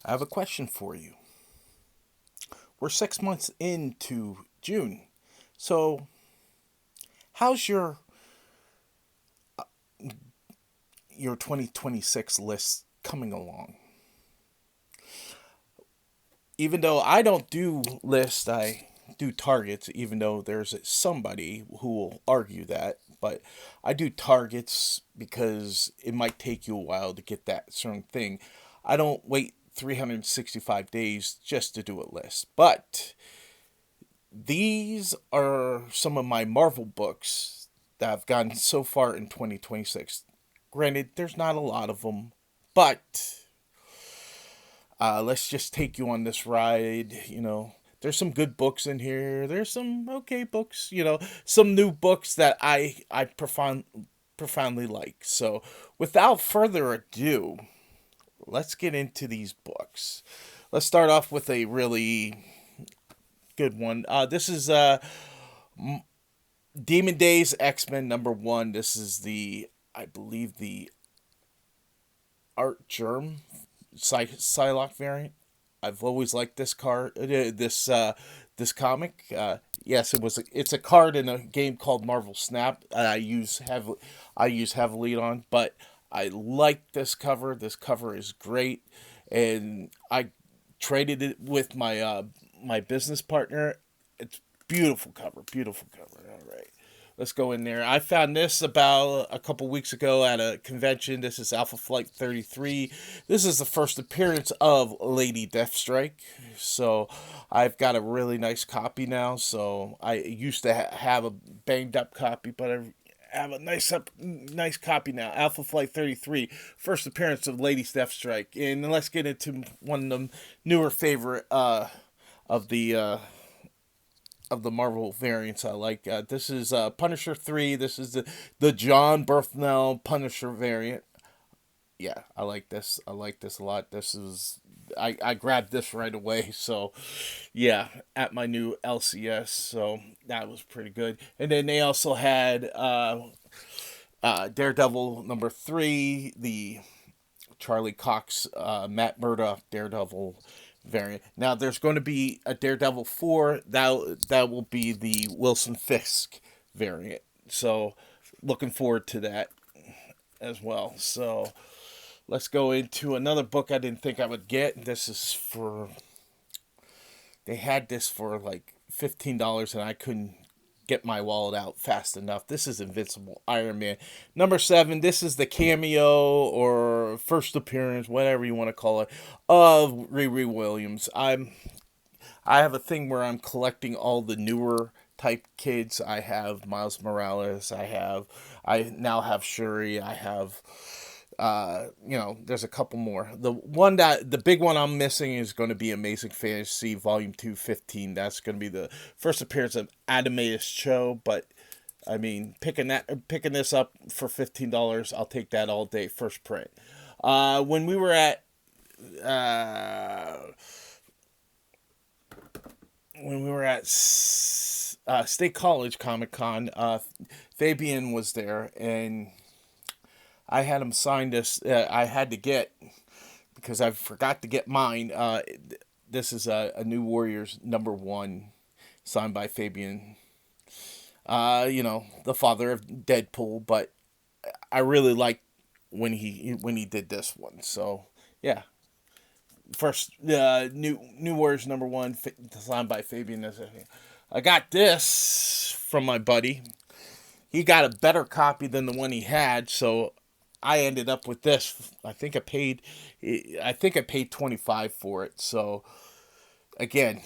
I have a question for you. We're 6 months into June. So, how's your 2026 list coming along? Even though I don't do lists, I do targets, even though there's somebody who will argue that. But I do targets because it might take you a while to get that certain thing. I don't wait 365 days just to do a list. But these are some of my Marvel books that I've gotten so far in 2026. Granted, there's not a lot of them, but let's just take you on this ride. There's some good books in here. There's some okay books. Some new books that I profoundly like. So, without further ado, let's get into these books. Let's start off with a really good one. This is Demon Days X Men #1. This is I believe, the Art Germ Psylocke variant. I've always liked this card, this comic. Yes, it's a card in a game called Marvel Snap. I use heavily on, but I like this cover. This cover is great, and I traded it with my business partner. It's beautiful cover. All right, let's go in there. I found this about a couple weeks ago at a convention. This is Alpha Flight 33. This is the first appearance of Lady Deathstrike. So I've got a really nice copy now. So I used to have a banged up copy, but I have a nice copy now. Alpha Flight 33, first appearance of Lady Deathstrike. And let's get into one of the newer favorite of the Marvel variants I like. This is Punisher 3. This is the John Bernthal Punisher variant. Yeah, I like this. I like this a lot. I grabbed this right away. So, yeah, at my new LCS. So, that was pretty good. And then they also had Daredevil #3, the Charlie Cox, Matt Murdock Daredevil variant. Now there's going to be a Daredevil 4 that will be the Wilson Fisk variant. So looking forward to that as well. So let's go into another book I didn't think I would get. This is for They had this for like $15 and I couldn't get my wallet out fast enough. This is Invincible Iron Man #7. This is the cameo or first appearance, whatever you want to call it, of Riri Williams. I have a thing where I'm collecting all the newer type kids. I have Miles Morales. I now have Shuri. I have there's a couple more. The big one I'm missing is going to be Amazing Fantasy Volume 215. That's going to be the first appearance of Adameus Cho, but I mean, picking this up for $15, I'll take that all day. First print. When we were at uh, State College Comic Con, Fabian was there, and I had him sign this. I had to get because I forgot to get mine. This is a New Warriors #1 signed by Fabian. The father of Deadpool, but I really liked when he did this one. So yeah, first New Warriors #1 signed by Fabian. I got this from my buddy. He got a better copy than the one he had, so I ended up with this. I think I paid 25 for it. So again,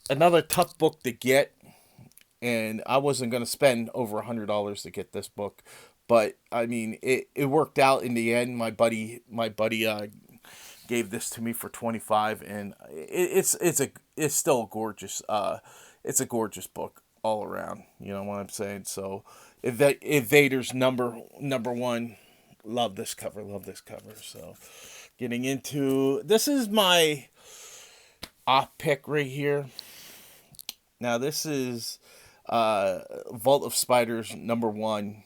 another tough book to get, and I wasn't gonna spend over $100 to get this book, but I mean it worked out in the end. My buddy gave this to me for 25, and it's still gorgeous. It's a gorgeous book all around. You know what I'm saying? So, Invaders #1. Love this cover. Love this cover. So, getting into this is my off pick right here. Now this is Vault of Spiders #1.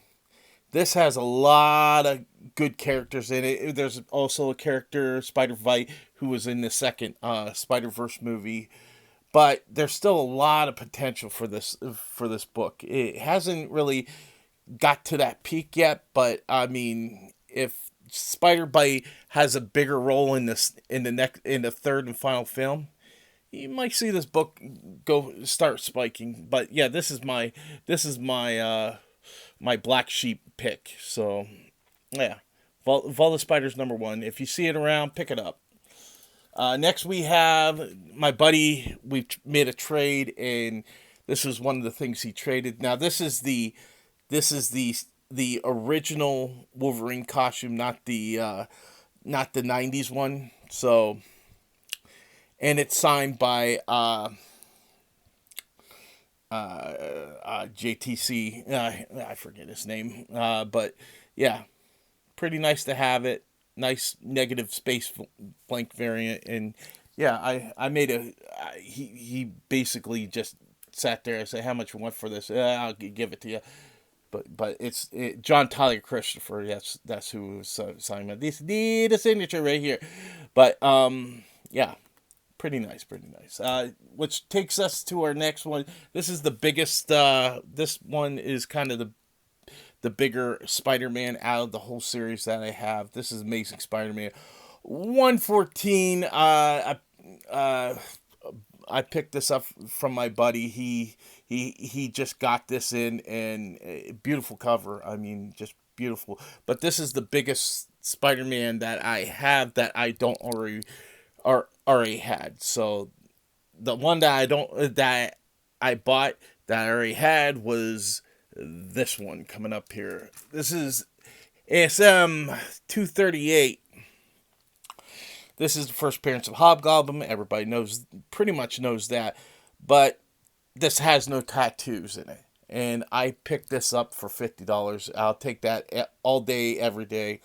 This has a lot of good characters in it. There's also a character, Spider Vite, who was in the second Spider Verse movie. But there's still a lot of potential for this book. It hasn't really got to that peak yet, but I mean, if Spider Bite has a bigger role in this in the third and final film, you might see this book go start spiking. But yeah, this is my my black sheep pick. So yeah, Vault Spider's number one. If you see it around, pick it up. Next we have my buddy. We've made a trade, and this is one of the things he traded. Now this is the original Wolverine costume, not the '90s one. So, and it's signed by JTC. I forget his name, but yeah, pretty nice to have it. Nice negative space blank variant, and yeah, I made he basically just sat there and said, "How much you want for this? I'll give it to you." But John Tyler Christopher. That's who was signing it. This need a signature right here, but yeah, pretty nice, pretty nice. Which takes us to our next one. This is the biggest. This one is kind of the bigger Spider-Man out of the whole series that I have. This is Amazing Spider-Man 114. I picked this up from my buddy. He just got this in, and beautiful cover. I mean, just beautiful. But this is the biggest Spider-Man that I have that I don't already had. So the one that I bought that I already had was this one coming up here. This is ASM 238. This is the first appearance of Hobgoblin. Everybody pretty much knows that. But this has no tattoos in it. And I picked this up for $50. I'll take that all day, every day.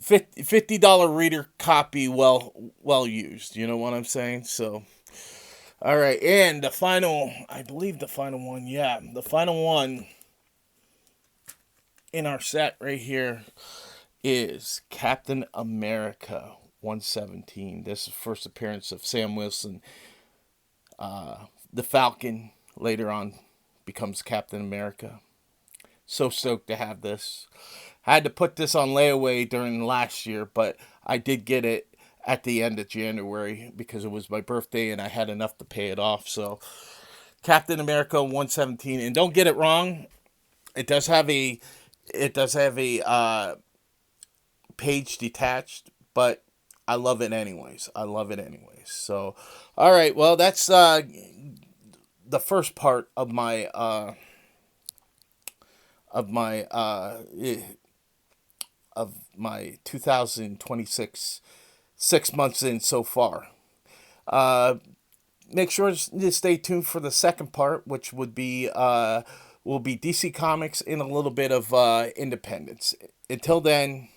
$50 reader copy, well used. You know what I'm saying? So, all right. And the final, I believe the final one, yeah. The final one in our set right here is Captain America 117. This is the first appearance of Sam Wilson. The Falcon later on becomes Captain America. So stoked to have this. I had to put this on layaway during last year, but I did get it at the end of January because it was my birthday and I had enough to pay it off. So Captain America 117, and don't get it wrong, it does have a page detached, but I love it anyways. So, all right, well that's the first part of my of my uh, of my 2026 6 months in so far. Uh, Make sure to stay tuned for the second part, which will be DC Comics and a little bit of Independence. Until then,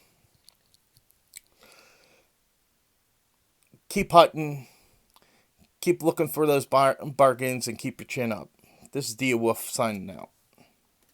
keep hunting, keep looking for those bargains, and keep your chin up. This is Dia Wolf signing out.